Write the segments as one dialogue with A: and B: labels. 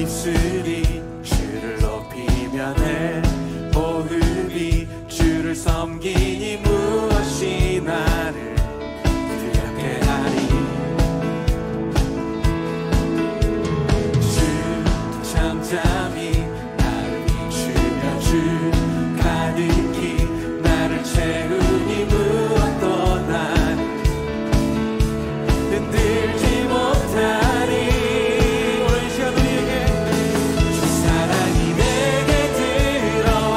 A: 입술이 주를 높이면 해 호흡이 주를 섬기니 무엇이 나를 두렵게 하리. 주 잠잠히 나를 비추며 주 가득히 나를 채우니 무엇도 나를 흔들지 못하리. 오늘 시간 우리에게 주 사랑이 내게 들어와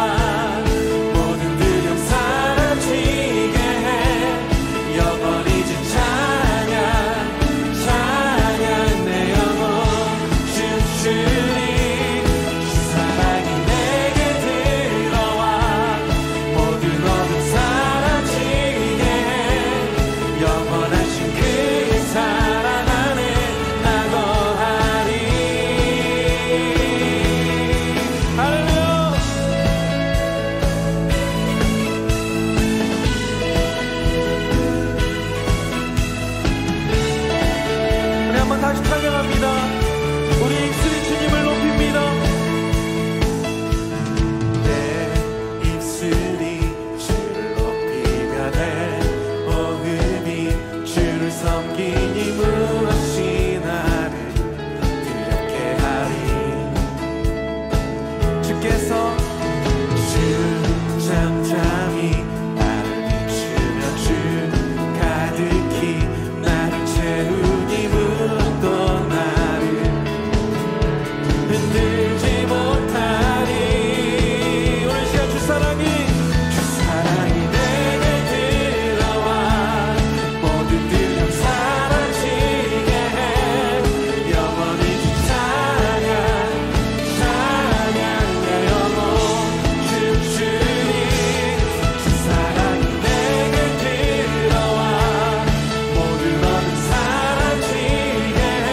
A: 모든 두려움 사라지게 해. 영원히 주 찬양 찬양 내 영혼 춤추리. 주 사랑이 내게 들어와 모든 어둠 사라지게 해. 영원하신 그의 사랑 안에 나 거하리. 할렐루야. 우리 한번 다시 찬양합니다. 우리 입술이 주님을 높입니다. 내 입술이 주를 높이면 해 호흡이 주를 섬기니 무엇이 나를 두렵게 하리. 주께서 주 잠잠히 나를 비추며 주 가득히 나를 채우니 무엇도 나를 흔들지 못하리. 오늘 시간 주 사랑이 내게 들어와 모든 두려움 사라지게 해. 영원히 주 찬양 찬양 내 영혼 춤추리. 주 사랑이 내게 들어와 모든 어둠 사라지게 해.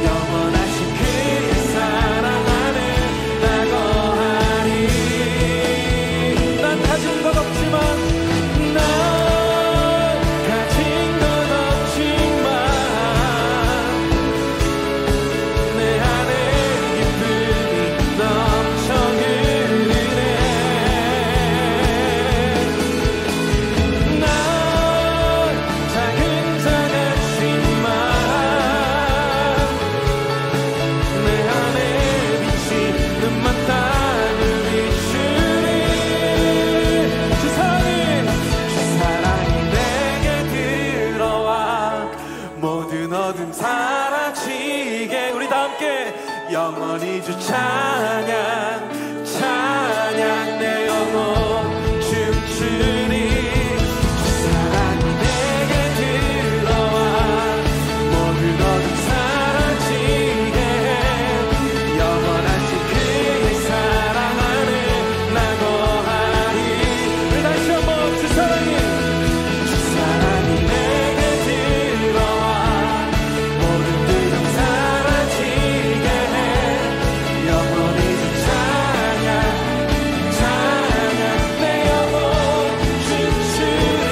A: 영원하신 그의 사랑 안에 나 거하리. 난 가진 것 없지만 난 가진 것 없지만 내 안에 기쁨이 넘쳐 흐르네. 난 작은 자 같지만 내 안에 빛이 눈만 따는 비추리. 주 사랑이 내게 들어와 모든 어둠 사라지게. 우리 다 함께 영원히 주 찬양 찬양 내 영혼 춤추리. 주 사랑이 내게 들어와 모든 어둠 사라지게 해. 영원하신 그의 사랑 안에 나 거하리. 우리 다시 한번 주 사랑이 내게 들어와 모든 두려움 사라지게 해. 영원히 주 찬양 찬양 내 영혼 춤추리.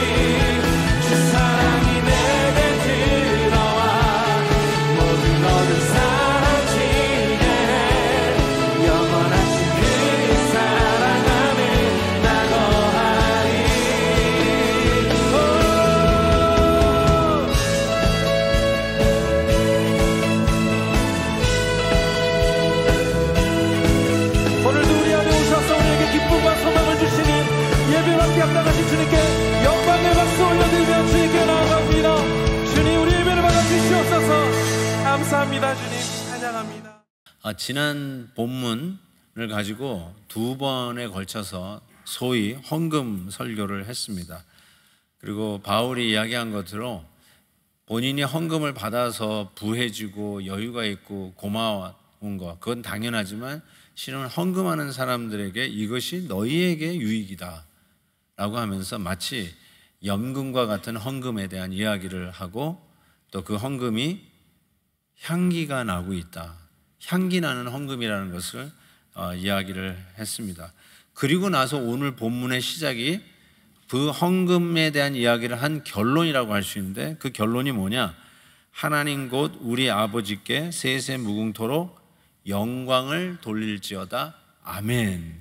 A: 주 사랑이 내게 들어와 모든 어둠 사라지게 해. 영원하신 그의 사랑 안에 나 거하리. 오늘도 우리 안에 오셔서 우리에게 기쁨과 소망을 주시니 예배받기 합당하신 주님께 영광의 박수 올려드리며 주님께 나아갑니다. 주님 우리 예배를 받아주시옵소서. 감사합니다. 주님 찬양합니다.
B: 지난 본문을 가지고 두 번에 걸쳐서 소위 헌금 설교를 했습니다. 그리고 바울이 이야기한 것으로 본인이 헌금을 받아서 부해지고 여유가 있고 고마운 것, 그건 당연하지만 실은 헌금하는 사람들에게 이것이 너희에게 유익이다 라고 하면서 마치 연금과 같은 헌금에 대한 이야기를 하고 또 그 헌금이 향기가 나고 있다, 향기 나는 헌금이라는 것을 이야기를 했습니다. 그리고 나서 오늘 본문의 시작이 그 헌금에 대한 이야기를 한 결론이라고 할 수 있는데, 그 결론이 뭐냐? 하나님 곧 우리 아버지께 세세 무궁토록 영광을 돌릴지어다. 아멘.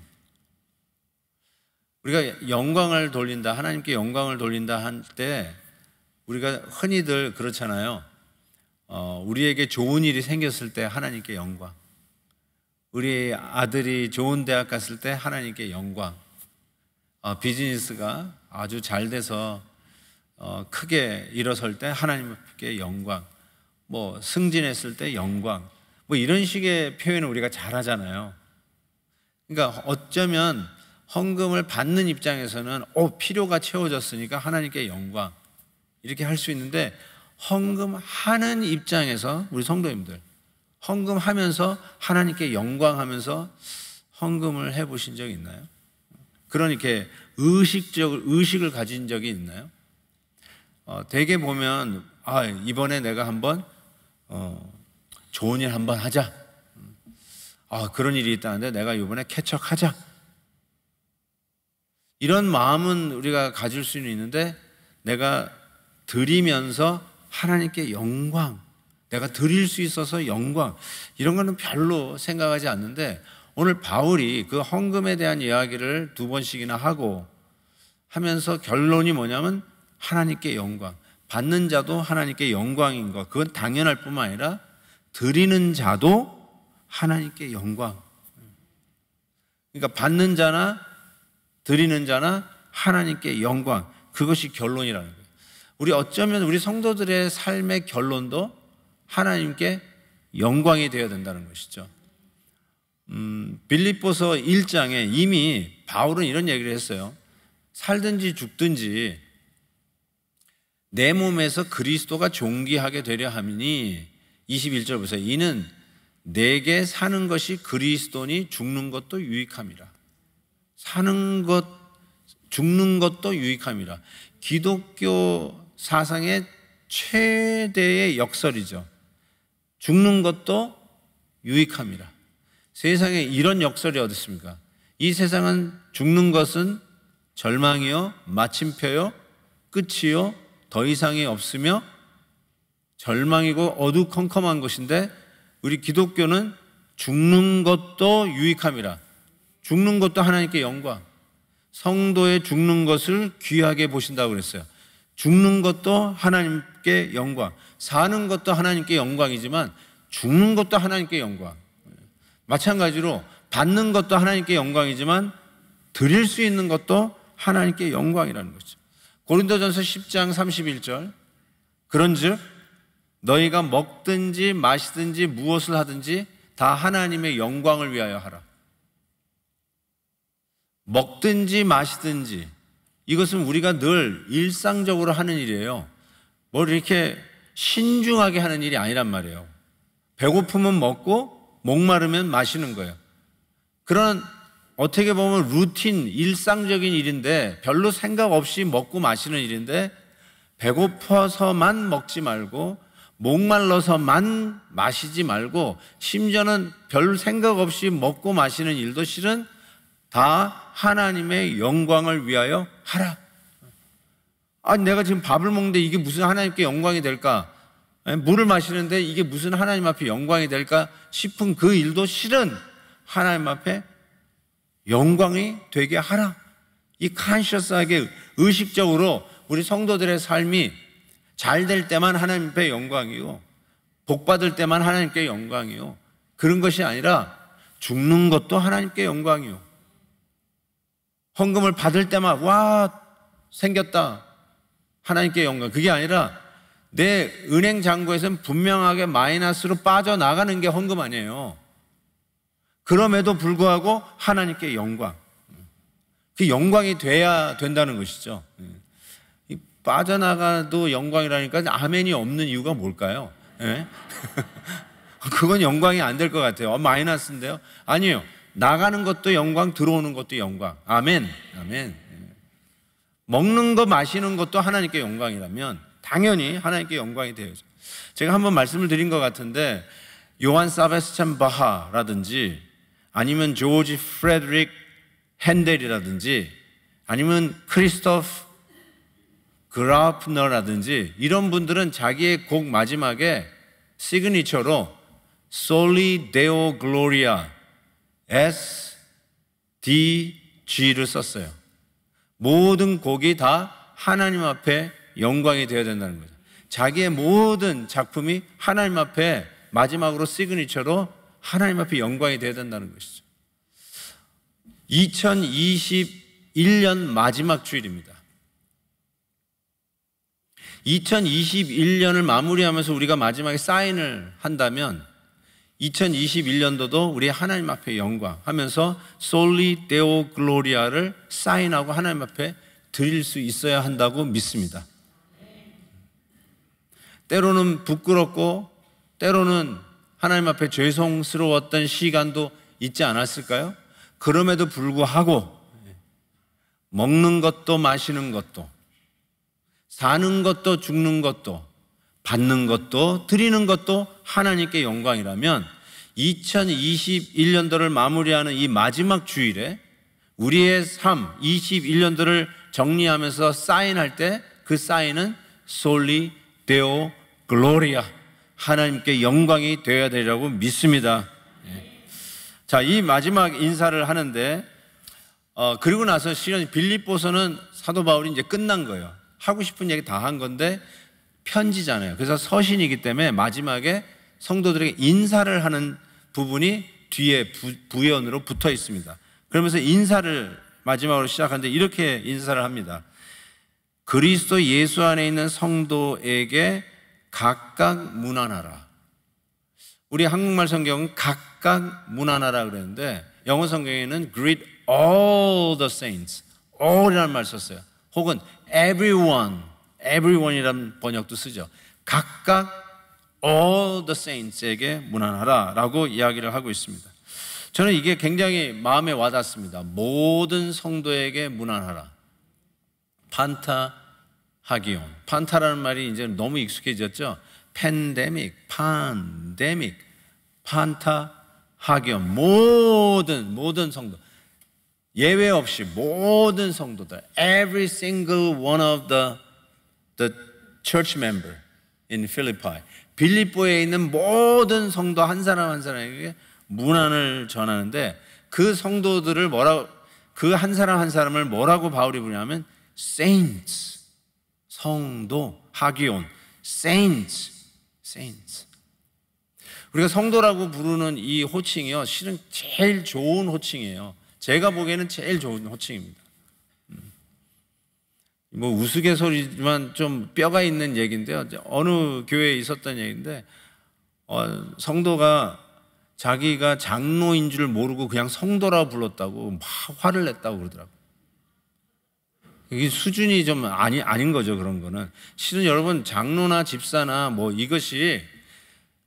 B: 우리가 영광을 돌린다, 하나님께 영광을 돌린다 할 때 우리가 흔히들 그렇잖아요. 우리에게 좋은 일이 생겼을 때 하나님께 영광, 우리 아들이 좋은 대학 갔을 때 하나님께 영광, 비즈니스가 아주 잘 돼서 크게 일어설 때 하나님께 영광, 뭐 승진했을 때 영광, 뭐 이런 식의 표현을 우리가 잘 하잖아요. 그러니까 어쩌면 헌금을 받는 입장에서는 필요가 채워졌으니까 하나님께 영광 이렇게 할 수 있는데, 헌금하는 입장에서 우리 성도님들 헌금하면서 하나님께 영광하면서 헌금을 해보신 적이 있나요? 그런 이렇게 의식을 가진 적이 있나요? 대개 보면 이번에 내가 한번 좋은 일 한번 하자, 그런 일이 있다는데 내가 이번에 개척하자, 이런 마음은 우리가 가질 수는 있는데, 내가 드리면서 하나님께 영광, 내가 드릴 수 있어서 영광, 이런 거는 별로 생각하지 않는데, 오늘 바울이 그 헌금에 대한 이야기를 2번씩이나 하고 하면서 결론이 뭐냐면 하나님께 영광, 받는 자도 하나님께 영광인 것, 그건 당연할 뿐만 아니라 드리는 자도 하나님께 영광. 그러니까 받는 자나 드리는 자나 하나님께 영광, 그것이 결론이라는 거예요. 우리 어쩌면 우리 성도들의 삶의 결론도 하나님께 영광이 되어야 된다는 것이죠. 빌립보서 1장에 이미 바울은 이런 얘기를 했어요. 살든지 죽든지 내 몸에서 그리스도가 존귀하게 되려 함이니, 21절 보세요. 이는 내게 사는 것이 그리스도니 죽는 것도 유익함이라. 사는 것, 죽는 것도 유익함이라. 기독교 사상의 최대의 역설이죠. 죽는 것도 유익함이라. 세상에 이런 역설이 어디 있습니까? 이 세상은 죽는 것은 절망이요, 마침표요, 끝이요, 더 이상이 없으며 절망이고 어두컴컴한 것인데, 우리 기독교는 죽는 것도 유익함이라. 죽는 것도 하나님께 영광. 성도의 죽는 것을 귀하게 보신다고 그랬어요. 죽는 것도 하나님께 영광. 사는 것도 하나님께 영광이지만 죽는 것도 하나님께 영광. 마찬가지로 받는 것도 하나님께 영광이지만 드릴 수 있는 것도 하나님께 영광이라는 거죠. 고린도전서 10장 31절, 그런즉 너희가 먹든지 마시든지 무엇을 하든지 다 하나님의 영광을 위하여 하라. 먹든지 마시든지, 이것은 우리가 늘 일상적으로 하는 일이에요. 뭘 이렇게 신중하게 하는 일이 아니란 말이에요. 배고프면 먹고 목마르면 마시는 거예요. 그런 어떻게 보면 루틴, 일상적인 일인데, 별로 생각 없이 먹고 마시는 일인데, 배고파서만 먹지 말고 목말라서만 마시지 말고, 심지어는 별 생각 없이 먹고 마시는 일도 실은 다 하나님의 영광을 위하여 하라. 내가 지금 밥을 먹는데 이게 무슨 하나님께 영광이 될까? 물을 마시는데 이게 무슨 하나님 앞에 영광이 될까 싶은 그 일도 실은 하나님 앞에 영광이 되게 하라. 이 컨셔스하게, 의식적으로 우리 성도들의 삶이 잘 될 때만 하나님 앞에 영광이요, 복 받을 때만 하나님께 영광이요, 그런 것이 아니라 죽는 것도 하나님께 영광이요, 헌금을 받을 때만 와 생겼다 하나님께 영광. 그게 아니라 내 은행 잔고에서는 분명하게 마이너스로 빠져나가는 게 헌금 아니에요. 그럼에도 불구하고 하나님께 영광, 그 영광이 돼야 된다는 것이죠. 빠져나가도 영광이라니까 아멘이 없는 이유가 뭘까요? 네? 그건 영광이 안 될 것 같아요. 마이너스인데요? 아니에요. 나가는 것도 영광, 들어오는 것도 영광. 아멘. 아멘. 먹는 거 마시는 것도 하나님께 영광이라면 당연히 하나님께 영광이 되어야죠. 제가 한번 말씀을 드린 것 같은데, 요한 사베스찬 바하라든지 아니면 조지 프레드릭 핸델이라든지 아니면 크리스토프 그라프너라든지 이런 분들은 자기의 곡 마지막에 시그니처로 Soli Deo Gloria, SDG를 썼어요. 모든 곡이 다 하나님 앞에 영광이 되어야 된다는 거죠. 자기의 모든 작품이 하나님 앞에 마지막으로 시그니처로 하나님 앞에 영광이 되어야 된다는 것이죠. 2021년 마지막 주일입니다. 2021년을 마무리하면서 우리가 마지막에 사인을 한다면 2021년도도 우리 하나님 앞에 영광 하면서 Soli Deo Gloria를 사인하고 하나님 앞에 드릴 수 있어야 한다고 믿습니다. 때로는 부끄럽고 때로는 하나님 앞에 죄송스러웠던 시간도 있지 않았을까요? 그럼에도 불구하고 먹는 것도 마시는 것도 사는 것도 죽는 것도 받는 것도 드리는 것도 하나님께 영광이라면 2021년도를 마무리하는 이 마지막 주일에 우리의 삶 21년도를 정리하면서 사인할 때 그 사인은 Soli Deo Gloria, 하나님께 영광이 되어야 되리라고 믿습니다. 자, 이 마지막 인사를 하는데 그리고 나서 실은 빌립보서는 사도 바울이 이제 끝난 거예요. 하고 싶은 얘기 다 한 건데 편지잖아요. 그래서 서신이기 때문에 마지막에 성도들에게 인사를 하는 부분이 뒤에 부연으로 붙어 있습니다. 그러면서 인사를 마지막으로 시작하는데 이렇게 인사를 합니다. 그리스도 예수 안에 있는 성도에게 각각 문안하라. 우리 한국말 성경은 각각 문안하라 그랬는데 영어 성경에는 greet all the saints, all이라는 말 썼어요. 혹은 everyone이라는 번역도 쓰죠. 각각 all the saints에게 문안하라 라고 이야기를 하고 있습니다. 저는 이게 굉장히 마음에 와닿습니다. 모든 성도에게 문안하라. 판타 하기온. 판타라는 말이 이제 너무 익숙해졌죠. 팬데믹, 판데믹, 판타 하기온. 모든 성도. 예외 없이 모든 성도들, every single one of the church member in Philippi, 빌립보에 있는 모든 성도 한 사람 한 사람에게 문안을 전하는데 그 성도들을 그 한 사람 한 사람을 뭐라고 바울이 부르냐면 saints, 성도, 하기온, saints. 우리가 성도라고 부르는 이 호칭이요, 실은 제일 좋은 호칭이에요. 제가 보기에는 제일 좋은 호칭입니다. 뭐 우스갯소리지만 좀 뼈가 있는 얘기인데요. 어느 교회에 있었던 얘기인데 성도가 자기가 장로인 줄 모르고 그냥 성도라고 불렀다고 막 화를 냈다고 그러더라고요. 이게 수준이 좀 아닌 거죠. 그런 거는 실은 여러분 장로나 집사나 뭐 이것이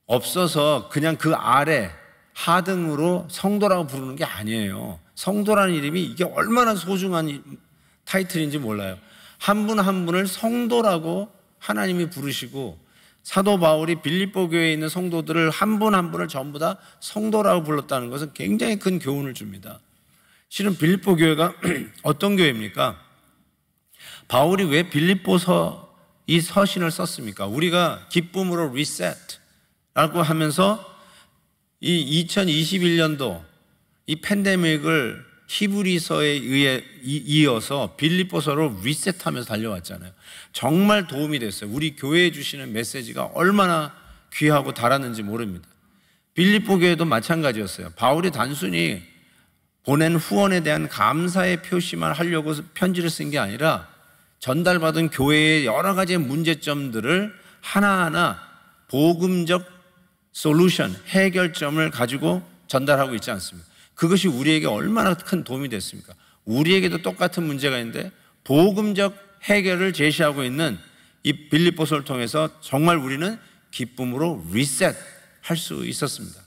B: 없어서 그냥 그 아래 하등으로 성도라고 부르는 게 아니에요. 성도라는 이름이 이게 얼마나 소중한 타이틀인지 몰라요. 한 분 한 분을 성도라고 하나님이 부르시고 사도 바울이 빌립보 교회에 있는 성도들을 한 분 한 분을 전부 다 성도라고 불렀다는 것은 굉장히 큰 교훈을 줍니다. 실은 빌립보 교회가 어떤 교회입니까? 바울이 왜 빌립보서 이 서신을 썼습니까? 우리가 기쁨으로 리셋라고 하면서 이 2021년도 이 팬데믹을 히브리서에 의해 이어서 빌립보서로 리셋하면서 달려왔잖아요. 정말 도움이 됐어요. 우리 교회에 주시는 메시지가 얼마나 귀하고 달았는지 모릅니다. 빌립보 교회도 마찬가지였어요. 바울이 단순히 보낸 후원에 대한 감사의 표시만 하려고 편지를 쓴 게 아니라 전달받은 교회의 여러 가지 문제점들을 하나하나 복음적 솔루션, 해결점을 가지고 전달하고 있지 않습니까? 그것이 우리에게 얼마나 큰 도움이 됐습니까? 우리에게도 똑같은 문제가 있는데 복음적 해결을 제시하고 있는 이 빌립보서를 통해서 정말 우리는 기쁨으로 리셋할 수 있었습니다.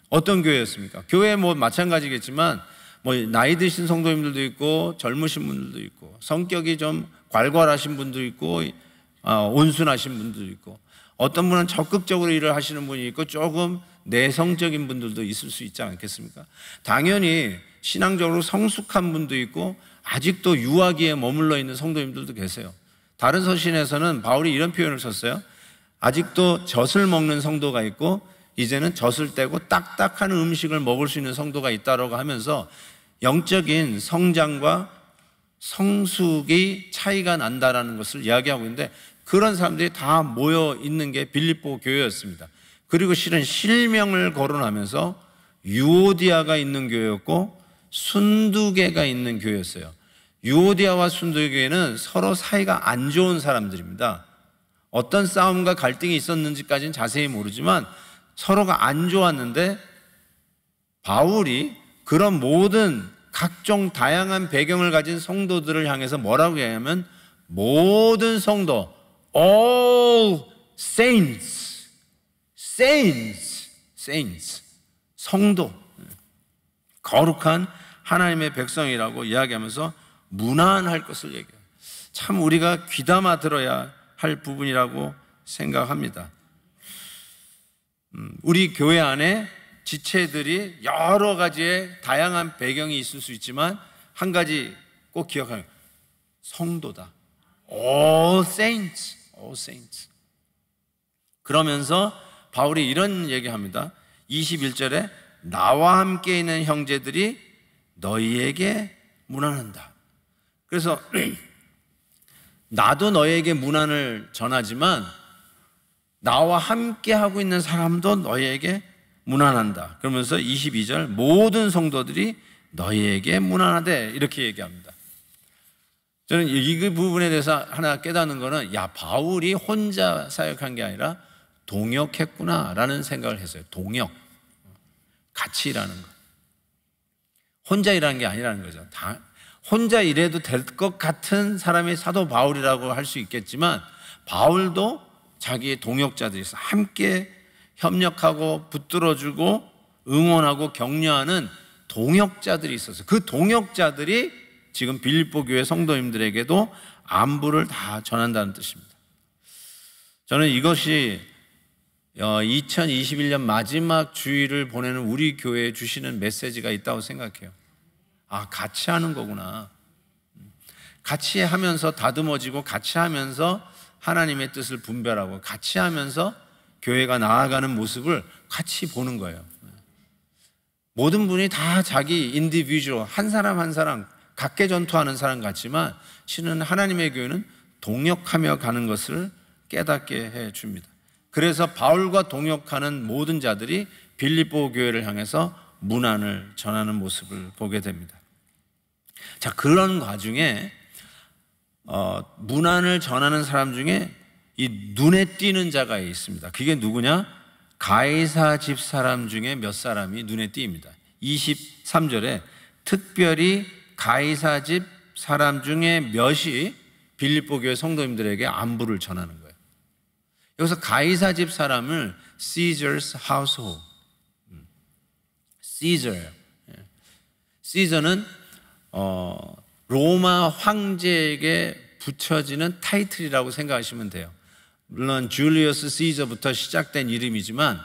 B: 어떤 교회였습니까? 교회 뭐 마찬가지겠지만 뭐 나이 드신 성도님들도 있고 젊으신 분들도 있고 성격이 좀 괄괄하신 분도 있고 온순하신 분들도 있고 어떤 분은 적극적으로 일을 하시는 분이 있고 조금 내성적인 분들도 있을 수 있지 않겠습니까? 당연히 신앙적으로 성숙한 분도 있고 아직도 유아기에 머물러 있는 성도님들도 계세요. 다른 서신에서는 바울이 이런 표현을 썼어요. 아직도 젖을 먹는 성도가 있고 이제는 젖을 떼고 딱딱한 음식을 먹을 수 있는 성도가 있다라고 하면서 영적인 성장과 성숙이 차이가 난다라는 것을 이야기하고 있는데, 그런 사람들이 다 모여 있는 게 빌립보 교회였습니다. 그리고 실은 실명을 거론하면서 유오디아가 있는 교회였고 순두계가 있는 교회였어요. 유오디아와 순두계는 서로 사이가 안 좋은 사람들입니다. 어떤 싸움과 갈등이 있었는지까지는 자세히 모르지만 서로가 안 좋았는데, 바울이 그런 모든 각종 다양한 배경을 가진 성도들을 향해서 뭐라고 얘기하면, 모든 성도, all saints, 성도, 거룩한 하나님의 백성이라고 이야기하면서 문안할 것을 얘기해요. 참 우리가 귀담아 들어야 할 부분이라고 생각합니다. 우리 교회 안에 지체들이 여러 가지의 다양한 배경이 있을 수 있지만 한 가지 꼭 기억하면 성도다. All saints. 그러면서 바울이 이런 얘기합니다. 21절에 나와 함께 있는 형제들이 너희에게 문안한다. 그래서 나도 너희에게 문안을 전하지만 나와 함께 하고 있는 사람도 너희에게 문안한다. 그러면서 22절 모든 성도들이 너희에게 문안하되 이렇게 얘기합니다. 저는 이 부분에 대해서 하나 깨닫는 거는, 야, 바울이 혼자 사역한 게 아니라 동역했구나라는 생각을 했어요. 동역, 같이 일하는 거. 혼자 일하는 게 아니라는 거죠. 혼자 일해도 될 것 같은 사람이 사도 바울이라고 할 수 있겠지만, 바울도 자기의 동역자들이 있어. 함께 협력하고 붙들어주고 응원하고 격려하는 동역자들이 있었어요. 그 동역자들이 지금 빌립보 교회 성도님들에게도 안부를 다 전한다는 뜻입니다. 저는 이것이 2021년 마지막 주일을 보내는 우리 교회에 주시는 메시지가 있다고 생각해요. 아, 같이 하는 거구나. 같이 하면서 다듬어지고, 같이 하면서 하나님의 뜻을 분별하고, 같이 하면서 교회가 나아가는 모습을 같이 보는 거예요. 모든 분이 다 자기 인디비주얼, 한 사람 한 사람 각계 전투하는 사람 같지만, 실은 하나님의 교회는 동역하며 가는 것을 깨닫게 해 줍니다. 그래서 바울과 동역하는 모든 자들이 빌립보 교회를 향해서 문안을 전하는 모습을 보게 됩니다. 자, 그런 과정에 문안을 전하는 사람 중에 이 눈에 띄는 자가 있습니다. 그게 누구냐? 가이사 집 사람 중에 몇 사람이 눈에 띄입니다. 23절에 특별히 가이사 집 사람 중에 몇이 빌립보 교회 성도님들에게 안부를 전하는 거예요. 여기서 가이사 집 사람을 Caesar's household, Caesar는 로마 황제에게 붙여지는 타이틀이라고 생각하시면 돼요. 물론 줄리어스 시저부터 시작된 이름이지만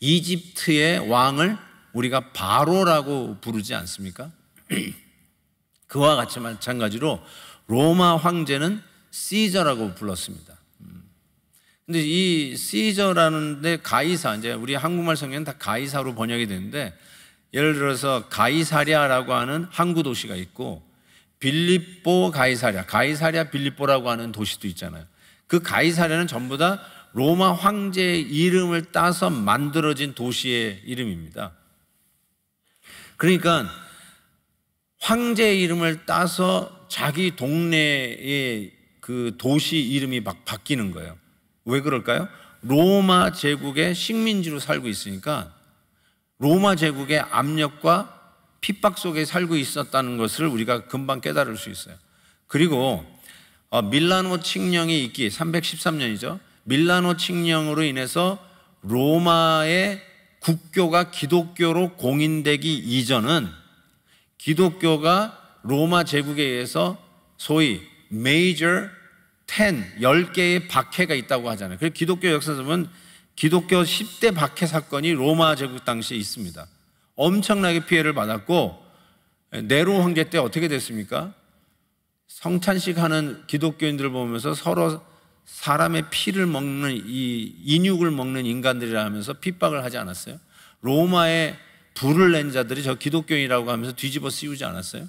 B: 이집트의 왕을 우리가 바로라고 부르지 않습니까? 그와 같이 마찬가지로 로마 황제는 시저라고 불렀습니다. 근데 이 시저라는데 가이사, 이제 우리 한국말 성경은 다 가이사로 번역이 되는데, 예를 들어서 가이사랴라고 하는 항구 도시가 있고, 빌립보 가이사랴 빌립보라고 하는 도시도 있잖아요. 그 가이사랴는 전부 다 로마 황제의 이름을 따서 만들어진 도시의 이름입니다. 그러니까 황제의 이름을 따서 자기 동네의 그 도시 이름이 막 바뀌는 거예요. 왜 그럴까요? 로마 제국의 식민지로 살고 있으니까 로마 제국의 압력과 핍박 속에 살고 있었다는 것을 우리가 금방 깨달을 수 있어요. 그리고 밀라노 칙령이 있기 313년이죠. 밀라노 칙령으로 인해서 로마의 국교가 기독교로 공인되기 이전은 기독교가 로마 제국에 의해서 소위 Major 10개의 박해가 있다고 하잖아요. 그래서 기독교 역사에서 보면 기독교 10대 박해 사건이 로마 제국 당시에 있습니다. 엄청나게 피해를 받았고, 네로 황제 때 어떻게 됐습니까? 성찬식 하는 기독교인들을 보면서 서로 사람의 피를 먹는 이 인육을 먹는 인간들이라 하면서 핍박을 하지 않았어요? 로마에 불을 낸 자들이 저 기독교인이라고 하면서 뒤집어 씌우지 않았어요?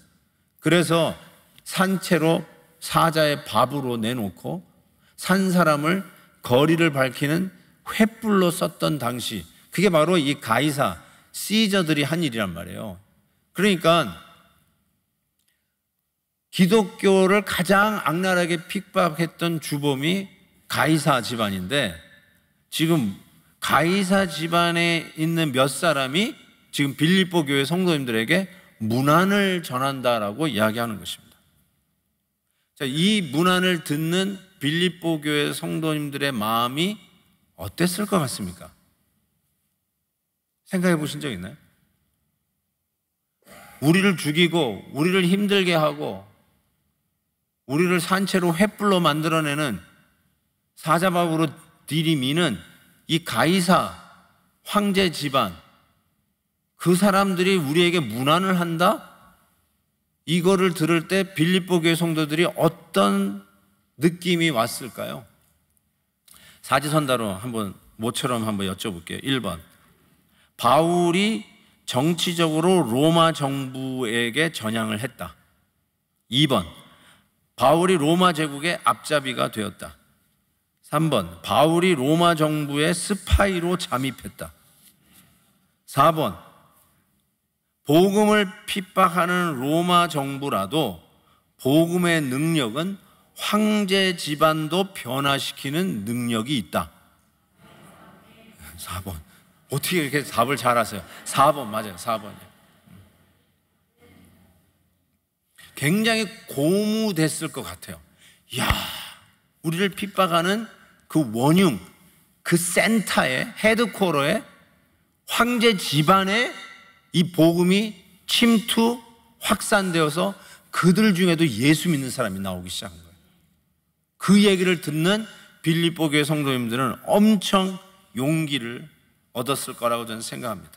B: 그래서 산채로 사자의 밥으로 내놓고 산 사람을 거리를 밝히는 횃불로 썼던 당시, 그게 바로 이 가이사 시저들이 한 일이란 말이에요. 그러니까 기독교를 가장 악랄하게 핍박했던 주범이 가이사 집안인데, 지금 가이사 집안에 있는 몇 사람이 지금 빌립보 교회 성도님들에게 문안을 전한다라고 이야기하는 것입니다. 자, 이 문안을 듣는 빌립보 교회 성도님들의 마음이 어땠을 것 같습니까? 생각해 보신 적 있나요? 우리를 죽이고 우리를 힘들게 하고 우리를 산채로 횃불로 만들어내는 사자밥으로 들이미는 이 가이사 황제 집안, 그 사람들이 우리에게 문안을 한다? 이거를 들을 때 빌립보 교회 성도들이 어떤 느낌이 왔을까요? 사지선다로 한번 모처럼 한번 여쭤볼게요. 1번, 바울이 정치적으로 로마 정부에게 전향을 했다. 2번, 바울이 로마 제국의 앞잡이가 되었다. 3번, 바울이 로마 정부의 스파이로 잠입했다. 4번, 복음을 핍박하는 로마 정부라도 복음의 능력은 황제 집안도 변화시키는 능력이 있다. 4번. 어떻게 이렇게 답을 잘 하세요? 4번 맞아요. 4번이요. 굉장히 고무됐을 것 같아요. 이야, 우리를 핍박하는 그 원흉, 그 센터에, 헤드코어에, 황제 집안에 이 복음이 침투, 확산되어서 그들 중에도 예수 믿는 사람이 나오기 시작한 거예요. 그 얘기를 듣는 빌립보 교회 성도님들은 엄청 용기를 얻었을 거라고 저는 생각합니다.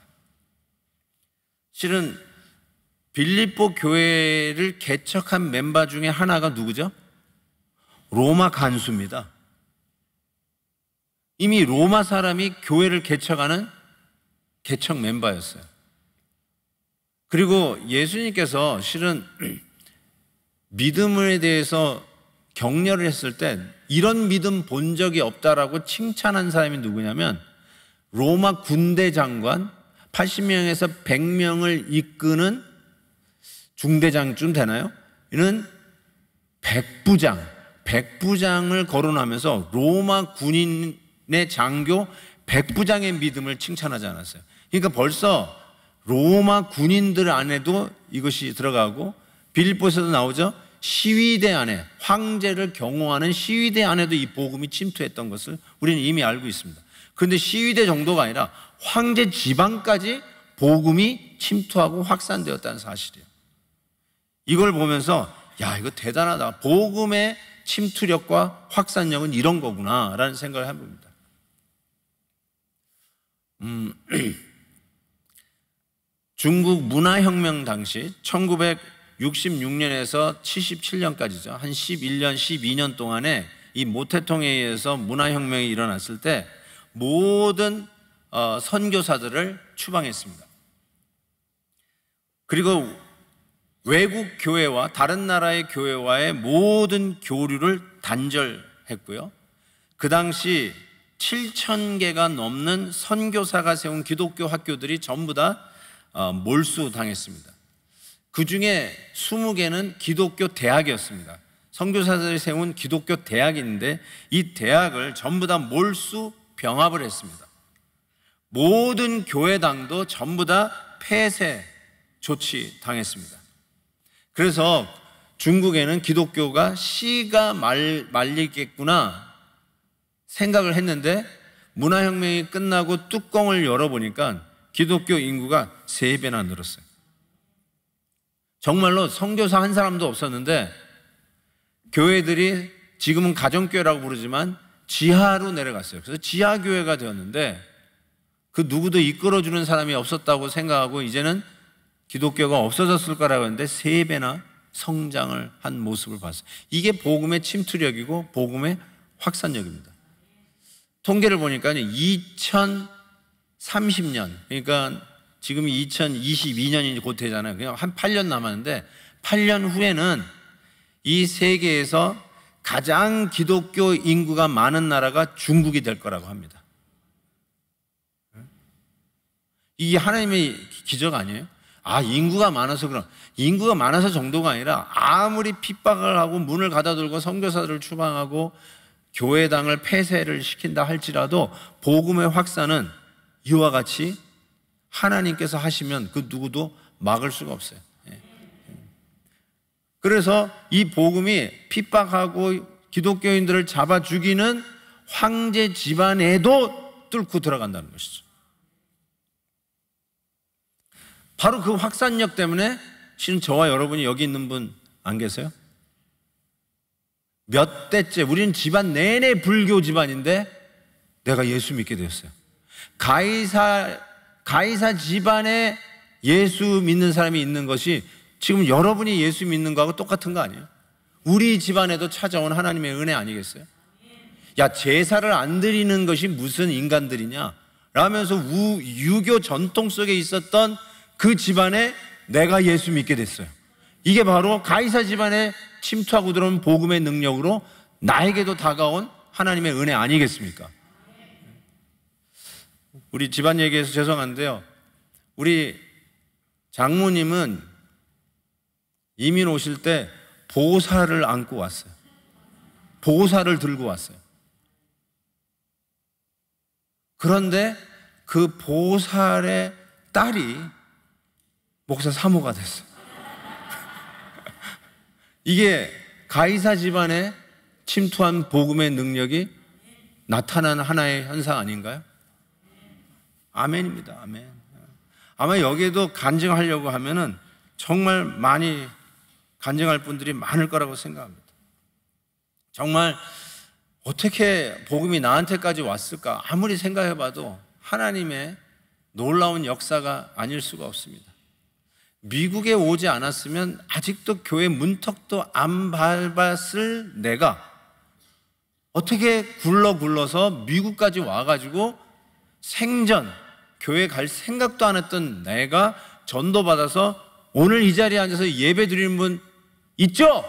B: 실은 빌립보 교회를 개척한 멤버 중에 하나가 누구죠? 로마 간수입니다. 이미 로마 사람이 교회를 개척하는 개척 멤버였어요. 그리고 예수님께서 실은 믿음에 대해서 격려를 했을 때 이런 믿음 본 적이 없다라고 칭찬한 사람이 누구냐면 로마 군대 장관 80명에서 100명을 이끄는 중대장쯤 되나요? 이는 백부장을 거론하면서 로마 군인의 장교 백부장의 믿음을 칭찬하지 않았어요. 그러니까 벌써 로마 군인들 안에도 이것이 들어가고 빌립보에서도 나오죠. 시위대 안에, 황제를 경호하는 시위대 안에도 이 복음이 침투했던 것을 우리는 이미 알고 있습니다. 그런데 시위대 정도가 아니라 황제 지방까지 복음이 침투하고 확산되었다는 사실이에요. 이걸 보면서 야, 이거 대단하다. 복음의 침투력과 확산력은 이런 거구나 라는 생각을 해봅니다. 중국 문화혁명 당시 1966년에서 77년까지죠. 한 11년, 12년 동안에 이 모태통에 의해서 문화혁명이 일어났을 때 모든 선교사들을 추방했습니다. 그리고 외국 교회와 다른 나라의 교회와의 모든 교류를 단절했고요. 그 당시 7,000개가 넘는 선교사가 세운 기독교 학교들이 전부 다 몰수당했습니다. 그 중에 20개는 기독교 대학이었습니다. 선교사들이 세운 기독교 대학인데 이 대학을 전부 다 몰수 병합을 했습니다. 모든 교회당도 전부 다 폐쇄 조치당했습니다. 그래서 중국에는 기독교가 씨가 말리겠구나 생각을 했는데 문화혁명이 끝나고 뚜껑을 열어보니까 기독교 인구가 3배나 늘었어요. 정말로 선교사 한 사람도 없었는데 교회들이 지금은 가정교회라고 부르지만 지하로 내려갔어요. 그래서 지하교회가 되었는데 그 누구도 이끌어주는 사람이 없었다고 생각하고 이제는 기독교가 없어졌을 거라고 했는데 3배나 성장을 한 모습을 봤어요. 이게 복음의 침투력이고 복음의 확산력입니다. 통계를 보니까 2030년, 그러니까 지금이 2022년이 곧 되잖아요. 그냥 한 8년 남았는데 8년 후에는 이 세계에서 가장 기독교 인구가 많은 나라가 중국이 될 거라고 합니다. 이게 하나님의 기적 아니에요? 인구가 많아서 그럼. 인구가 많아서 정도가 아니라 아무리 핍박을 하고 문을 가다들고 선교사들을 추방하고 교회당을 폐쇄를 시킨다 할지라도 복음의 확산은 이와 같이 하나님께서 하시면 그 누구도 막을 수가 없어요. 그래서 이 복음이 핍박하고 기독교인들을 잡아 죽이는 황제 집안에도 뚫고 들어간다는 것이죠. 바로 그 확산력 때문에 지금 저와 여러분이 여기 있는 분 안 계세요? 몇 대째 우리는 집안 내내 불교 집안인데 내가 예수 믿게 되었어요. 가이사 집안에 예수 믿는 사람이 있는 것이 지금 여러분이 예수 믿는 거하고 똑같은 거 아니에요? 우리 집안에도 찾아온 하나님의 은혜 아니겠어요? 야, 제사를 안 드리는 것이 무슨 인간들이냐 라면서 유교 전통 속에 있었던 그 집안에 내가 예수 믿게 됐어요. 이게 바로 가이사 집안에 침투하고 들어온 복음의 능력으로 나에게도 다가온 하나님의 은혜 아니겠습니까? 우리 집안 얘기해서 죄송한데요, 우리 장모님은 이민 오실 때 보살을 안고 왔어요. 보살을 들고 왔어요. 그런데 그 보살의 딸이 목사 사모가 됐어요. 이게 가이사 집안에 침투한 복음의 능력이 나타난 하나의 현상 아닌가요? 아멘입니다. 아멘. 아마 여기에도 간증하려고 하면은 정말 많이 간증할 분들이 많을 거라고 생각합니다. 정말 어떻게 복음이 나한테까지 왔을까? 아무리 생각해봐도 하나님의 놀라운 역사가 아닐 수가 없습니다. 미국에 오지 않았으면 아직도 교회 문턱도 안 밟았을 내가 어떻게 굴러서 미국까지 와가지고 생전 교회 갈 생각도 안 했던 내가 전도받아서 오늘 이 자리에 앉아서 예배 드리는 분 있죠?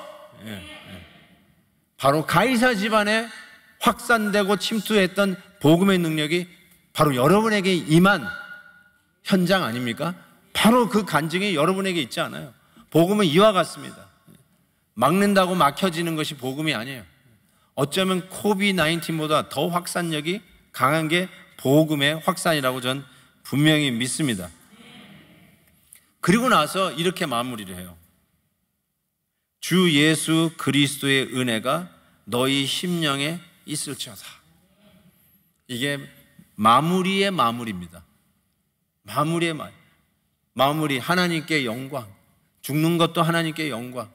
B: 바로 가이사 집안에 확산되고 침투했던 복음의 능력이 바로 여러분에게 임한 현장 아닙니까? 바로 그 간증이 여러분에게 있지 않아요? 복음은 이와 같습니다. 막는다고 막혀지는 것이 복음이 아니에요. 어쩌면 코비드-19보다 더 확산력이 강한 게 복음의 확산이라고 전 분명히 믿습니다. 그리고 나서 이렇게 마무리를 해요. 주 예수 그리스도의 은혜가 너희 심령에 있을지어다. 이게 마무리의 마무리입니다. 마무리의 마무리. 하나님께 영광. 죽는 것도 하나님께 영광.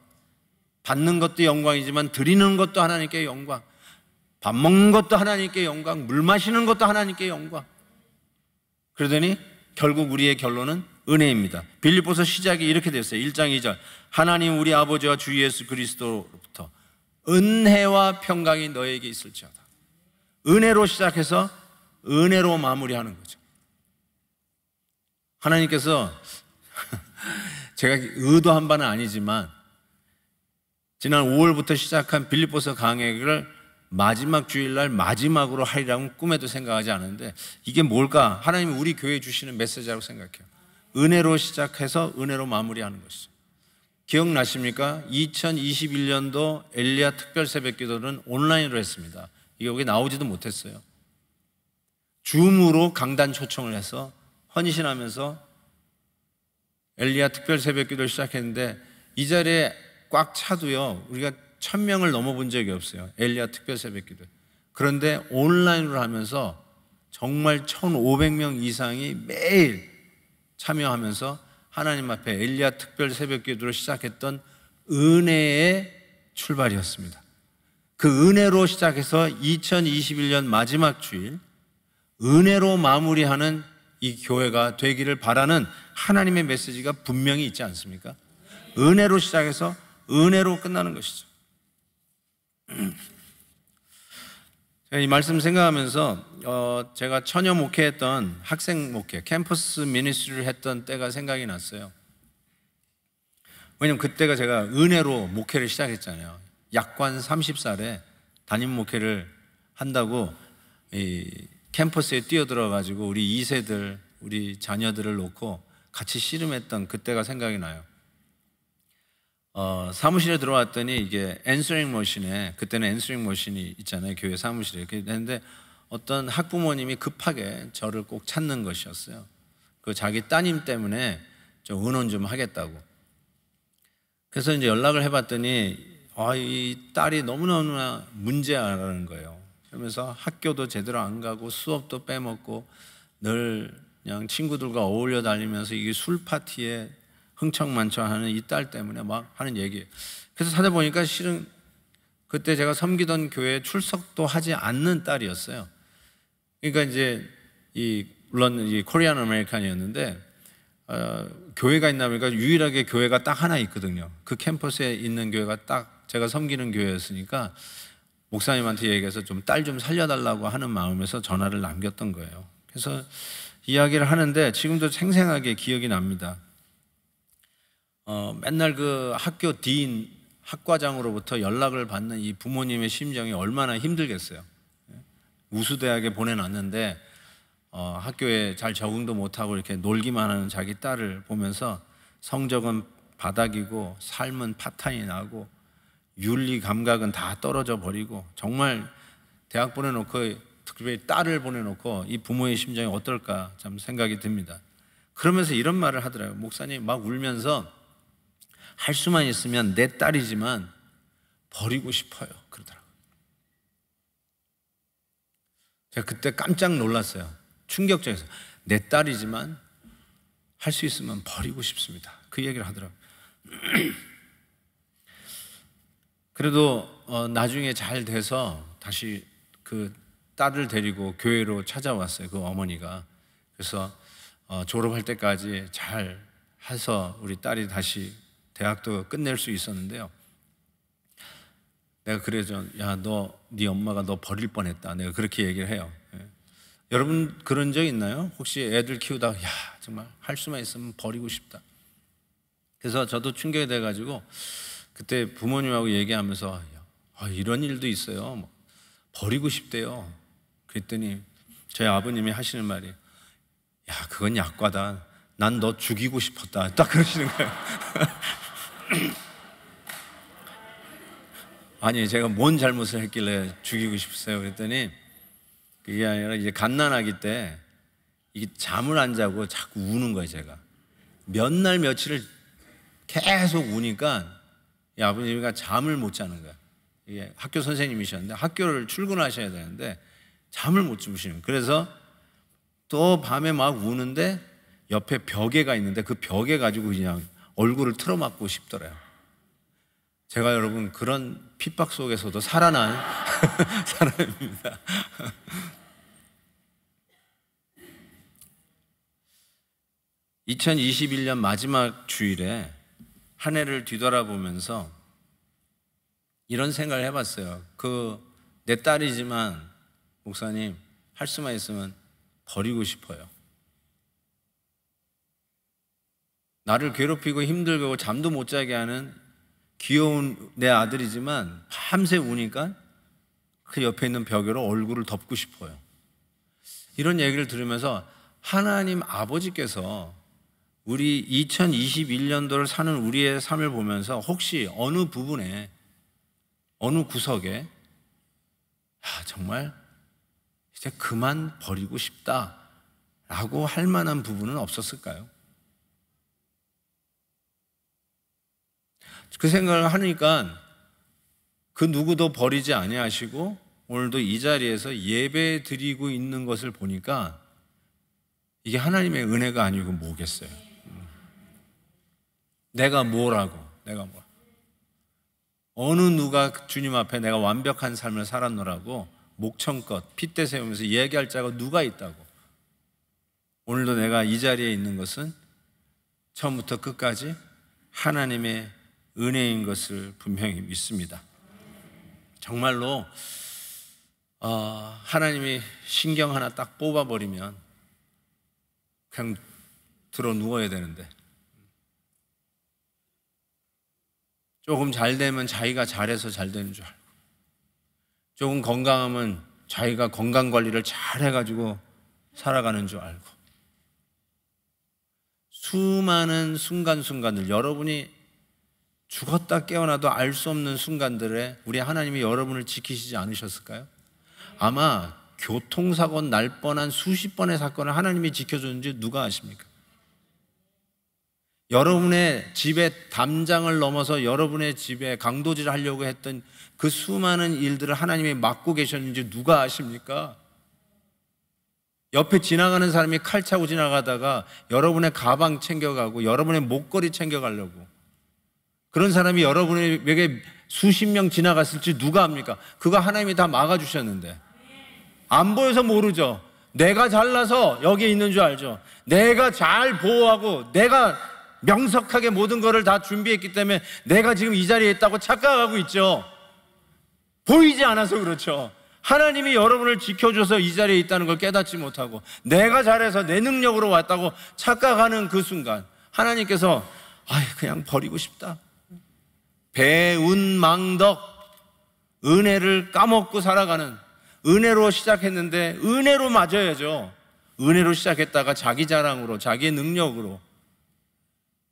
B: 받는 것도 영광이지만 드리는 것도 하나님께 영광. 밥 먹는 것도 하나님께 영광. 물 마시는 것도 하나님께 영광. 그러더니 결국 우리의 결론은 은혜입니다. 빌립보서 시작이 이렇게 됐어요. 1장 2절. 하나님 우리 아버지와 주 예수 그리스도로부터 은혜와 평강이 너에게 있을지어다. 은혜로 시작해서 은혜로 마무리하는 거죠. 하나님께서 제가 의도한 바는 아니지만 지난 5월부터 시작한 빌립보서 강해를 마지막 주일날 마지막으로 하리라고 꿈에도 생각하지 않았는데 이게 뭘까? 하나님이 우리 교회에 주시는 메시지라고 생각해요. 은혜로 시작해서 은혜로 마무리하는 것이죠. 기억나십니까? 2021년도 엘리야 특별 새벽기도는 온라인으로 했습니다. 이게 여기 나오지도 못했어요. 줌으로 강단 초청을 해서 헌신하면서 엘리야 특별 새벽기도를 시작했는데 이 자리에 꽉 차도요 우리가 1000명을 넘어본 적이 없어요. 엘리야 특별 새벽기도. 그런데 온라인으로 하면서 정말 1500명 이상이 매일 참여하면서 하나님 앞에 엘리야 특별 새벽기도를 시작했던 은혜의 출발이었습니다. 그 은혜로 시작해서 2021년 마지막 주일 은혜로 마무리하는 이 교회가 되기를 바라는 하나님의 메시지가 분명히 있지 않습니까? 은혜로 시작해서 은혜로 끝나는 것이죠. 제가 이 말씀 생각하면서 제가 처녀 목회했던 학생 목회, 캠퍼스 미니스트리를 했던 때가 생각이 났어요. 왜냐면 그때가 제가 은혜로 목회를 시작했잖아요. 약관 30살에 담임 목회를 한다고 이 캠퍼스에 뛰어들어가지고 우리 2세들, 우리 자녀들을 놓고 같이 씨름했던 그때가 생각이 나요. 사무실에 들어왔더니 이게 앤서링 머신에, 그때는 앤서링 머신이 있잖아요, 교회 사무실에. 그랬는데 어떤 학부모님이 급하게 저를 꼭 찾는 것이었어요. 그 자기 따님 때문에 좀 의논 좀 하겠다고. 그래서 이제 연락을 해봤더니 이 딸이 너무너무나 문제라는 거예요. 그러면서 학교도 제대로 안 가고 수업도 빼먹고 늘 그냥 친구들과 어울려 다니면서 이게 술 파티에 흥청만청하는 이 딸 때문에 막 하는 얘기예요. 그래서 찾아보니까 실은 그때 제가 섬기던 교회에 출석도 하지 않는 딸이었어요. 그러니까 이제 물론 이 코리안 아메리칸이었는데 교회가 있나 보니까 유일하게 교회가 딱 하나 있거든요. 그 캠퍼스에 있는 교회가 딱 제가 섬기는 교회였으니까 목사님한테 얘기해서 좀 딸 좀 살려달라고 하는 마음에서 전화를 남겼던 거예요. 그래서 이야기를 하는데 지금도 생생하게 기억이 납니다. 맨날 그 학교 디인, 학과장으로부터 연락을 받는 이 부모님의 심정이 얼마나 힘들겠어요. 우수대학에 보내놨는데 학교에 잘 적응도 못하고 이렇게 놀기만 하는 자기 딸을 보면서 성적은 바닥이고 삶은 파탄이 나고 윤리 감각은 다 떨어져 버리고 정말 대학 보내놓고 특별히 딸을 보내놓고 이 부모의 심정이 어떨까 참 생각이 듭니다. 그러면서 이런 말을 하더라고요. 목사님 막 울면서 할 수만 있으면 내 딸이지만 버리고 싶어요 그러더라고요. 제가 그때 깜짝 놀랐어요. 충격적이어서 내 딸이지만 할 수 있으면 버리고 싶습니다. 그 얘기를 하더라고요. 그래도 나중에 잘 돼서 다시 그 딸을 데리고 교회로 찾아왔어요. 그 어머니가. 그래서 졸업할 때까지 잘 해서 우리 딸이 다시 대학도 끝낼 수 있었는데요. 내가 그래서 네 엄마가 너 버릴 뻔했다. 내가 그렇게 얘기를 해요. 여러분 그런 적 있나요? 혹시 애들 키우다가 정말 할 수만 있으면 버리고 싶다. 그래서 저도 충격이 돼가지고 그때 부모님하고 얘기하면서 이런 일도 있어요. 버리고 싶대요. 그랬더니 저희 아버님이 하시는 말이 그건 약과다. 난 너 죽이고 싶었다. 딱 그러시는 거예요. 아니 제가 뭔 잘못을 했길래 죽이고 싶으세요? 그랬더니 그게 아니라 이제 갓난아기 때 이게 잠을 안 자고 자꾸 우는 거예요. 제가 몇 날 며칠을 계속 우니까 이 아버지가 잠을 못 자는 거야. 이게 학교 선생님이셨는데 학교를 출근하셔야 되는데 잠을 못 주무시는 거예요. 그래서 또 밤에 막 우는데 옆에 벽에가 있는데 그 벽에 가지고 그냥 얼굴을 틀어막고 싶더래요. 제가 여러분 그런 핍박 속에서도 살아난 사람입니다. (2021년) 마지막 주일에 한 해를 뒤돌아보면서 이런 생각을 해봤어요. 내 딸이지만 목사님 할 수만 있으면 버리고 싶어요. 나를 괴롭히고 힘들게 하고 잠도 못 자게 하는 귀여운 내 아들이지만 밤새 우니까 그 옆에 있는 벽으로 얼굴을 덮고 싶어요. 이런 얘기를 들으면서 하나님 아버지께서 우리 2021년도를 사는 우리의 삶을 보면서 혹시 어느 부분에 어느 구석에 정말 이제 그만 버리고 싶다라고 할 만한 부분은 없었을까요? 그 생각을 하니까 그 누구도 버리지 아니하시고 오늘도 이 자리에서 예배 드리고 있는 것을 보니까 이게 하나님의 은혜가 아니고 뭐겠어요? 내가 뭐라고? 어느 누가 주님 앞에 내가 완벽한 삶을 살았노라고 목청껏 핏대 세우면서 얘기할 자가 누가 있다고? 오늘도 내가 이 자리에 있는 것은 처음부터 끝까지 하나님의 은혜인 것을 분명히 믿습니다. 정말로 하나님이 신경 하나 딱 뽑아버리면 그냥 들어 누워야 되는데, 조금 잘 되면 자기가 잘해서 잘 되는 줄 알고, 조금 건강하면 자기가 건강관리를 잘 해가지고 살아가는 줄 알고, 수많은 순간순간들, 여러분이 죽었다 깨어나도 알 수 없는 순간들에 우리 하나님이 여러분을 지키시지 않으셨을까요? 아마 교통사고 날 뻔한 수십 번의 사건을 하나님이 지켜줬는지 누가 아십니까? 여러분의 집에 담장을 넘어서 여러분의 집에 강도질을 하려고 했던 그 수많은 일들을 하나님이 막고 계셨는지 누가 아십니까? 옆에 지나가는 사람이 칼 차고 지나가다가 여러분의 가방 챙겨가고 여러분의 목걸이 챙겨가려고, 그런 사람이 여러분에게 수십 명 지나갔을지 누가 압니까? 그거 하나님이 다 막아주셨는데, 안 보여서 모르죠. 내가 잘나서 여기에 있는 줄 알죠. 내가 잘 보호하고 내가 명석하게 모든 것을 다 준비했기 때문에 내가 지금 이 자리에 있다고 착각하고 있죠. 보이지 않아서 그렇죠. 하나님이 여러분을 지켜줘서 이 자리에 있다는 걸 깨닫지 못하고 내가 잘해서 내 능력으로 왔다고 착각하는 그 순간, 하나님께서 그냥 버리고 싶다, 배운망덕, 은혜를 까먹고 살아가는, 은혜로 시작했는데 은혜로 맞아야죠. 은혜로 시작했다가 자기 자랑으로, 자기의 능력으로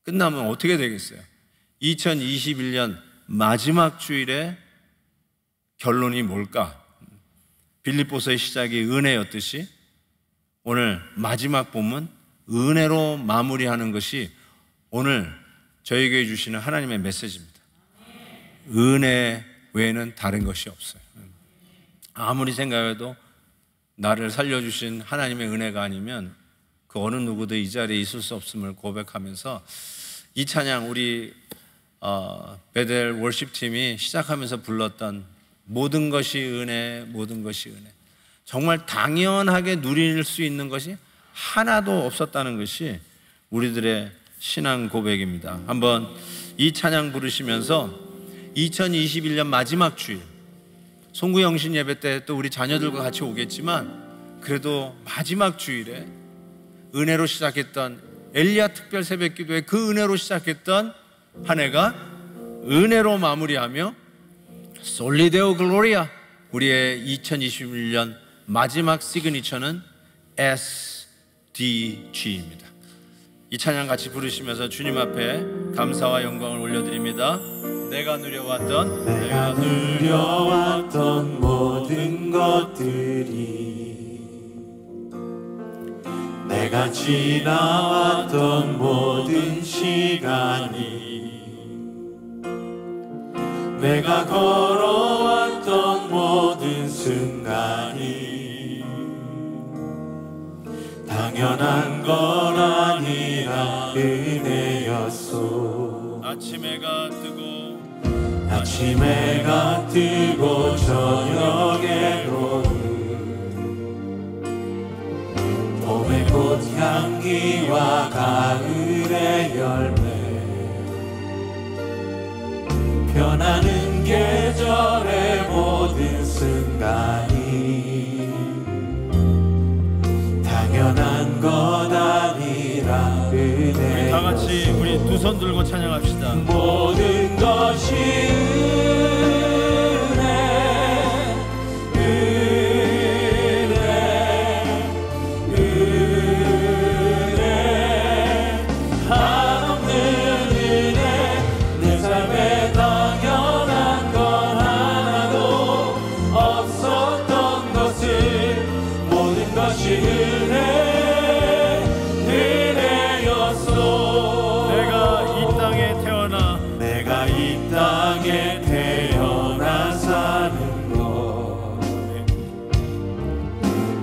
B: 끝나면 어떻게 되겠어요? 2021년 마지막 주일에 결론이 뭘까? 빌립보서의 시작이 은혜였듯이 오늘 마지막 본문 은혜로 마무리하는 것이 오늘 저에게 주시는 하나님의 메시지입니다. 은혜 외에는 다른 것이 없어요. 아무리 생각해도 나를 살려주신 하나님의 은혜가 아니면 그 어느 누구도 이 자리에 있을 수 없음을 고백하면서 이 찬양, 우리 베델 월십팀이 시작하면서 불렀던 모든 것이 은혜, 모든 것이 은혜, 정말 당연하게 누릴 수 있는 것이 하나도 없었다는 것이 우리들의 신앙 고백입니다. 한번 이 찬양 부르시면서 2021년 마지막 주일, 송구영신 예배 때 또 우리 자녀들과 같이 오겠지만 그래도 마지막 주일에 은혜로 시작했던 엘리야 특별 새벽 기도에 그 은혜로 시작했던 한 해가 은혜로 마무리하며 솔리데오 글로리아, 우리의 2021년 마지막 시그니처는 SDG입니다. 이 찬양 같이 부르시면서 주님 앞에 감사와 영광을 올려드립니다. 내가 누려왔던 모든 것들이, 내가 지나왔던 모든 시간이, 내가 걸어왔던 모든 순간이 당연한 건 아니라 은혜였소. 아침 해가 뜨고 저녁에로는 봄의 꽃향기와 가을의 열매, 변하는 계절의 모든 순간이 당연한 것 아니라 은혜. 다 같이 우리 두 손 들고 찬양합시다. 모든 것이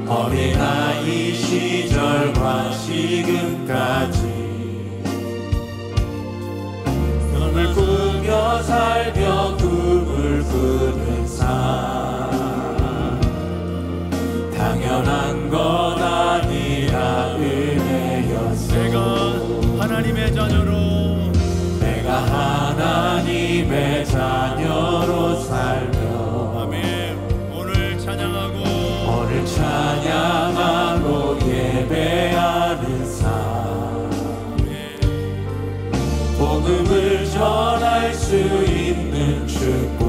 B: 어린아이 시절과 지금까지 눈을 꾸며 살며 꿈을 꾸는 삶, 당연한 것 아니라 은혜였어. 내가 하나님의 자녀로, 내가 하나님의 자녀로 살며, 아멘. 오늘 찬양하고
C: 찬양하고 예배하는 삶, 복음을 전할 수 있는 축복